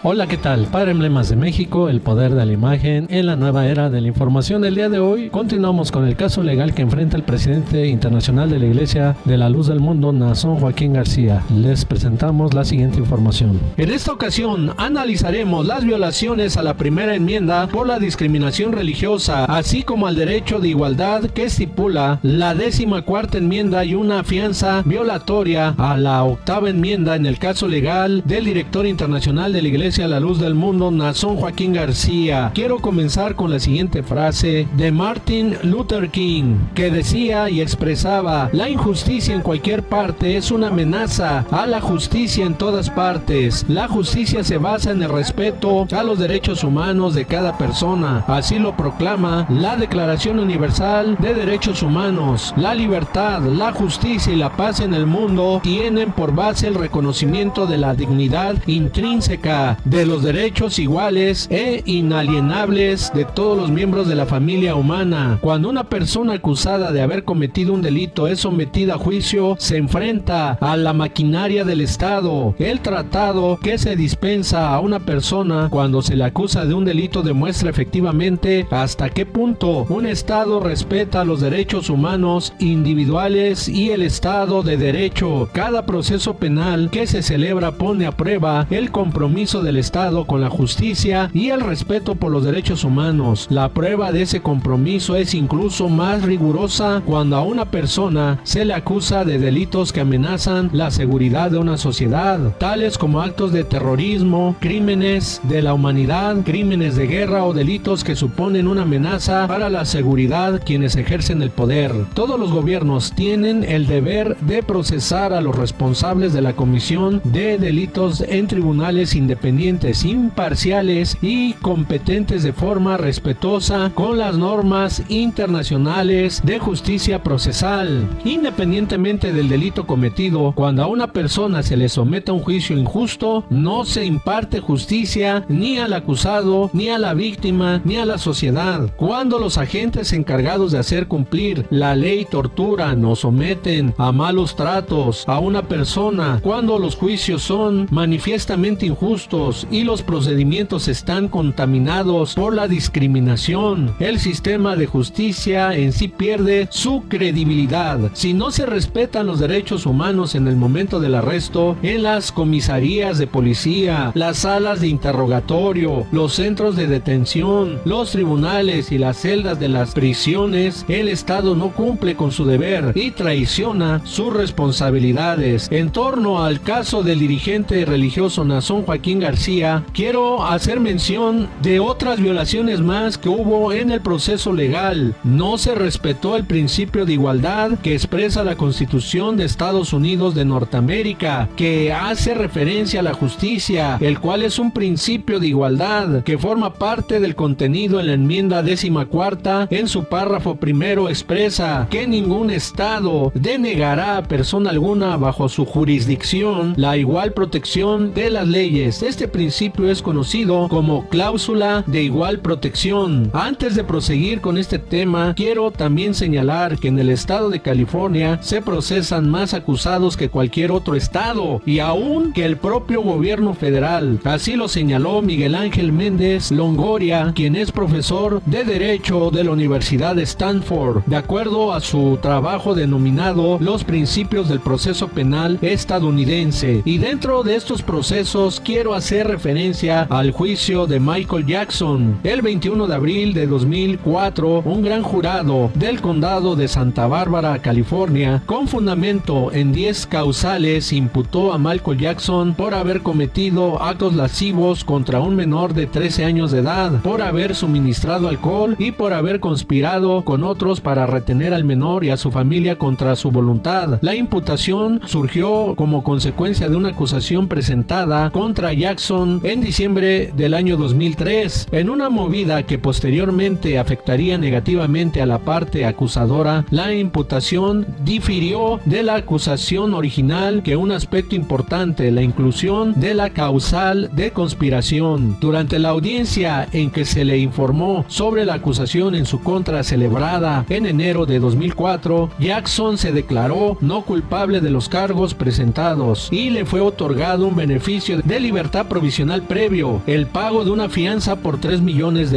Hola, ¿qué tal? Para Emblemas de México, el poder de la imagen en la nueva era de la información. El día de hoy continuamos con el caso legal que enfrenta el presidente internacional de la Iglesia de la Luz del Mundo, Naasón Joaquín García. Les presentamos la siguiente información. En esta ocasión analizaremos las violaciones a la primera enmienda por la discriminación religiosa, así como al derecho de igualdad que estipula la 14ª enmienda y una fianza violatoria a la 8ª enmienda en el caso legal del director internacional de la Iglesia a la Luz del Mundo, Naasón Joaquín García. Quiero comenzar con la siguiente frase de Martin Luther King, que decía y expresaba: la injusticia en cualquier parte es una amenaza a la justicia en todas partes. La justicia se basa en el respeto a los derechos humanos de cada persona. Así lo proclama la Declaración Universal de Derechos Humanos. La libertad, la justicia y la paz en el mundo tienen por base el reconocimiento de la dignidad intrínseca, de los derechos iguales e inalienables de todos los miembros de la familia humana. Cuando una persona acusada de haber cometido un delito es sometida a juicio, se enfrenta a la maquinaria del Estado. El tratado que se dispensa a una persona cuando se le acusa de un delito demuestra efectivamente hasta qué punto un Estado respeta los derechos humanos individuales y el Estado de Derecho. Cada proceso penal que se celebra pone a prueba el compromiso del Estado con la justicia y el respeto por los derechos humanos. La prueba de ese compromiso es incluso más rigurosa cuando a una persona se le acusa de delitos que amenazan la seguridad de una sociedad, tales como actos de terrorismo, crímenes de la humanidad, crímenes de guerra o delitos que suponen una amenaza para la seguridad quienes ejercen el poder. Todos los gobiernos tienen el deber de procesar a los responsables de la comisión de delitos en tribunales independientes, imparciales y competentes de forma respetuosa con las normas internacionales de justicia procesal. Independientemente del delito cometido, cuando a una persona se le somete a un juicio injusto, no se imparte justicia ni al acusado, ni a la víctima, ni a la sociedad. Cuando los agentes encargados de hacer cumplir la ley torturan o someten a malos tratos a una persona, cuando los juicios son manifiestamente injustos y los procedimientos están contaminados por la discriminación, el sistema de justicia en sí pierde su credibilidad. Si no se respetan los derechos humanos en el momento del arresto, en las comisarías de policía, las salas de interrogatorio, los centros de detención, los tribunales y las celdas de las prisiones, el Estado no cumple con su deber y traiciona sus responsabilidades. En torno al caso del dirigente religioso Naasón Joaquín García, quiero hacer mención de otras violaciones más que hubo en el proceso legal. No se respetó el principio de igualdad que expresa la Constitución de Estados Unidos de Norteamérica, que hace referencia a la justicia, el cual es un principio de igualdad que forma parte del contenido en la enmienda 14ª. En su párrafo primero expresa que ningún Estado denegará a persona alguna bajo su jurisdicción la igual protección de las leyes. Este principio es conocido como cláusula de igual protección. Antes de proseguir con este tema, quiero también señalar que en el estado de California se procesan más acusados que cualquier otro estado y aún que el propio gobierno federal. Así lo señaló Miguel Ángel Méndez Longoria, quien es profesor de Derecho de la Universidad de Stanford, de acuerdo a su trabajo denominado Los Principios del Proceso Penal Estadounidense. Y dentro de estos procesos quiero hacer referencia al juicio de Michael Jackson. El 21 de abril de 2004, un gran jurado del condado de Santa Bárbara, California, con fundamento en 10 causales, imputó a Michael Jackson por haber cometido actos lascivos contra un menor de 13 años de edad, por haber suministrado alcohol y por haber conspirado con otros para retener al menor y a su familia contra su voluntad. La imputación surgió como consecuencia de una acusación presentada contra Jackson en diciembre del año 2003, en una movida que posteriormente afectaría negativamente a la parte acusadora. La imputación difirió de la acusación original que un aspecto importante, la inclusión de la causal de conspiración. Durante la audiencia en que se le informó sobre la acusación en su contra celebrada en enero de 2004, Jackson se declaró no culpable de los cargos presentados y le fue otorgado un beneficio de libertad provisional previo, el pago de una fianza por $3 millones,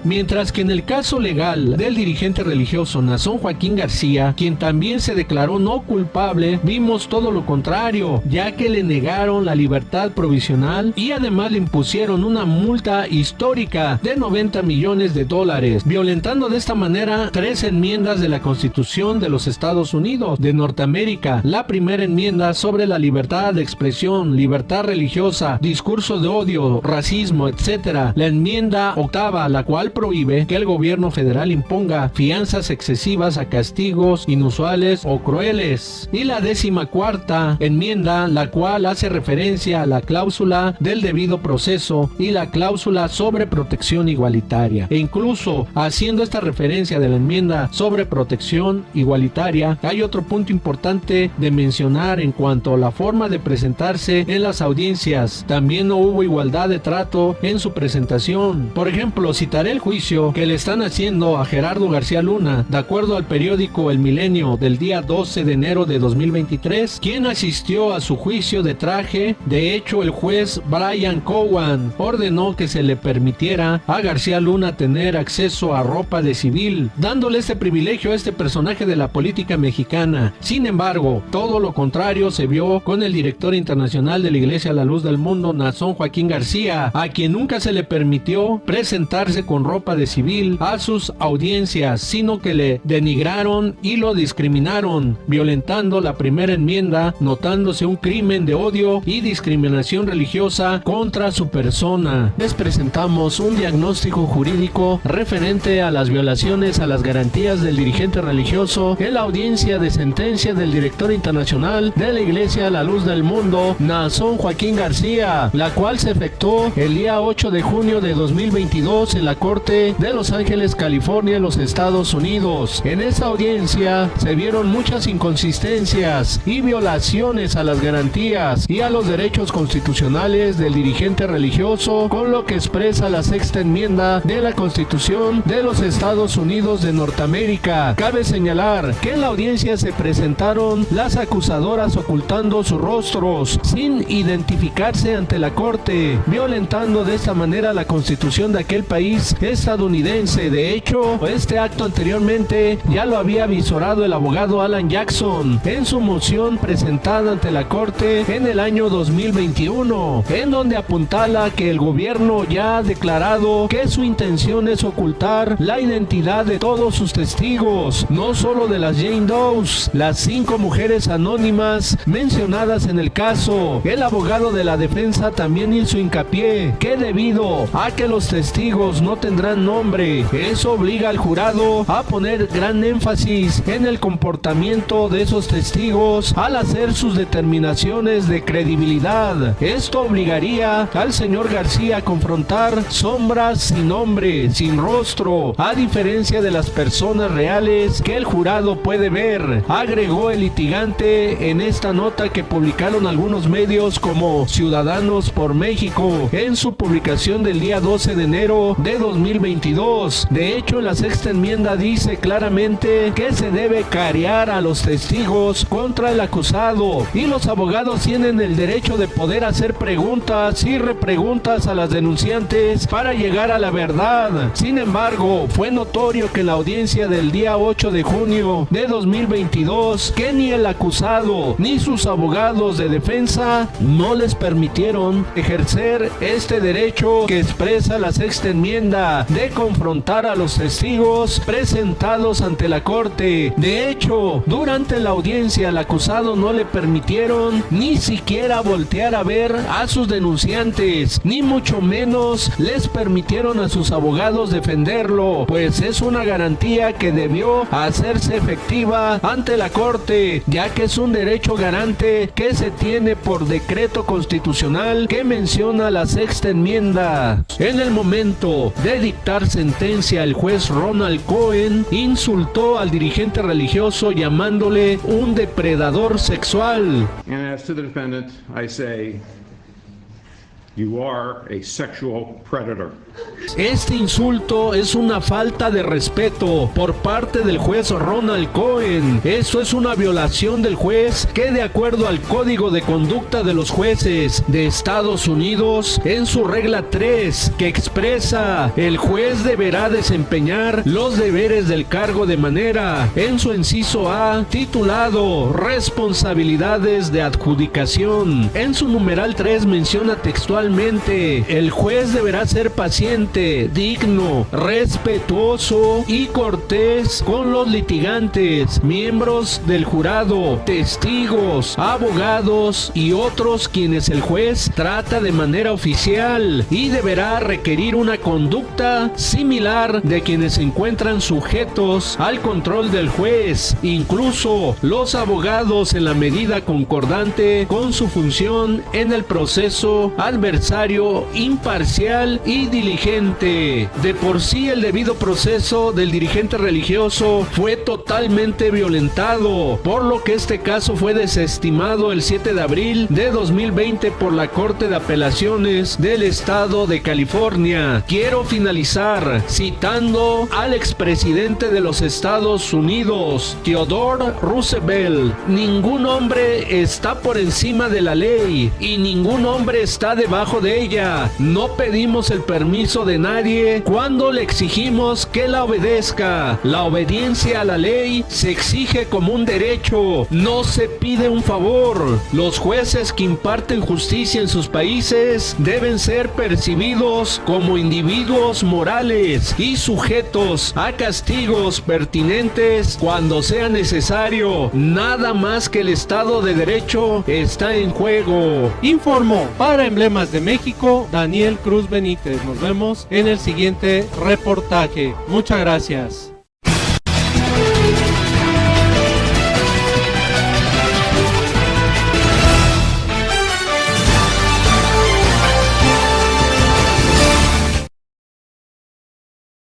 mientras que en el caso legal del dirigente religioso Naasón Joaquín García, quien también se declaró no culpable, vimos todo lo contrario, ya que le negaron la libertad provisional y además le impusieron una multa histórica de $90 millones, violentando de esta manera 3 enmiendas de la Constitución de los Estados Unidos de Norteamérica. La primera enmienda sobre la libertad de expresión, libertad religiosa, discurso de odio, racismo, etc. La enmienda octava, la cual prohíbe que el gobierno federal imponga fianzas excesivas a castigos inusuales o crueles. Y la 14ª enmienda, la cual hace referencia a la cláusula del debido proceso y la cláusula sobre protección igualitaria. E incluso haciendo esta referencia de la enmienda sobre protección igualitaria, hay otro punto importante de mencionar en cuanto a la forma de presentarse en las audiencias. También no hubo igualdad de trato en su presentación. Por ejemplo, citaré el juicio que le están haciendo a Gerardo García Luna, de acuerdo al periódico El Milenio del día 12 de enero de 2023, quien asistió a su juicio de traje. De hecho, el juez Brian Cowan ordenó que se le permitiera a García Luna tener acceso a ropa de civil, dándole este privilegio a este personaje de la política mexicana. Sin embargo, todo lo contrario se vio con el director internacional de la Iglesia La Luz del Mundo, Naasón Joaquín García, a quien nunca se le permitió presentarse con ropa de civil a sus audiencias, sino que le denigraron y lo discriminaron, violentando la primera enmienda, notándose un crimen de odio y discriminación religiosa contra su persona. Les presentamos un diagnóstico jurídico referente a las violaciones a las garantías del dirigente religioso en la audiencia de sentencia del director internacional de la Iglesia La Luz del Mundo, Naasón Joaquín García, la cual se efectuó el día 8 de junio de 2022 en la Corte de Los Ángeles, California, en los Estados Unidos. En esta audiencia se vieron muchas inconsistencias y violaciones a las garantías y a los derechos constitucionales del dirigente religioso, con lo que expresa la sexta enmienda de la Constitución de los Estados Unidos de Norteamérica. Cabe señalar que en la audiencia se presentaron las acusadoras ocultando sus rostros sin identificarse ante la corte, violentando de esta manera la Constitución de aquel país estadounidense. De hecho, este acto anteriormente ya lo había visorado el abogado Alan Jackson en su moción presentada ante la corte en el año 2021, en donde apuntala que el gobierno ya ha declarado que su intención es ocultar la identidad de todos sus testigos, no solo de las Jane Does, las 5 mujeres anónimas mencionadas en el caso. El abogado de la defensa también hizo hincapié que debido a que los testigos no tendrán nombre, eso obliga al jurado a poner gran énfasis en el comportamiento de esos testigos al hacer sus determinaciones de credibilidad. Esto obligaría al señor García a confrontar sombras sin nombre, sin rostro, a diferencia de las personas reales que el jurado puede ver, agregó el litigante en esta nota que publicaron algunos medios como Ciudadanos por México en su publicación del día 12 de enero de 2022. De hecho, la sexta enmienda dice claramente que se debe carear a los testigos contra el acusado y los abogados tienen el derecho de poder hacer preguntas y repreguntas a las denunciantes para llegar a la verdad. Sin embargo, fue notorio que en la audiencia del día 8 de junio de 2022 que ni el acusado ni sus abogados de defensa no les permitieron ejercer este derecho que expresa la sexta enmienda de confrontar a los testigos presentados ante la corte. De hecho, durante la audiencia al acusado no le permitieron ni siquiera voltear a ver a sus denunciantes, ni mucho menos les permitieron a sus abogados defenderlo, pues es una garantía que debió hacerse efectiva ante la corte, ya que es un derecho garante que se tiene por decreto constitucional que menciona la sexta enmienda. En el momento de dictar sentencia, el juez Ronald Cohen insultó al dirigente religioso llamándole un depredador sexual. And as to the defendant, I say, You are a sexual predator. Este insulto es una falta de respeto por parte del juez Ronald Cohen. Esto es una violación del juez que, de acuerdo al Código de Conducta de los Jueces de Estados Unidos, en su regla 3, que expresa: el juez deberá desempeñar los deberes del cargo de manera, en su inciso A, titulado Responsabilidades de adjudicación. En su numeral 3 menciona textualmente: el juez deberá ser paciente, digno, respetuoso y cortés con los litigantes, miembros del jurado, testigos, abogados y otros quienes el juez trata de manera oficial, y deberá requerir una conducta similar de quienes se encuentran sujetos al control del juez, incluso los abogados, en la medida concordante con su función en el proceso adversario, imparcial y diligente. De por sí, el debido proceso del dirigente religioso fue totalmente violentado, por lo que este caso fue desestimado el 7 de abril de 2020 por la Corte de Apelaciones del Estado de California. Quiero finalizar citando al expresidente de los Estados Unidos, Theodore Roosevelt: ningún hombre está por encima de la ley y ningún hombre está debajo de ella. No pedimos el permiso de nadie cuando le exigimos que la obedezca. La obediencia a la ley se exige como un derecho, no se pide un favor. Los jueces que imparten justicia en sus países deben ser percibidos como individuos morales y sujetos a castigos pertinentes cuando sea necesario. Nada más que el Estado de Derecho está en juego. Informó para Emblemas de México Daniel Cruz Benítez. Nos vemos en el siguiente reportaje. Muchas gracias.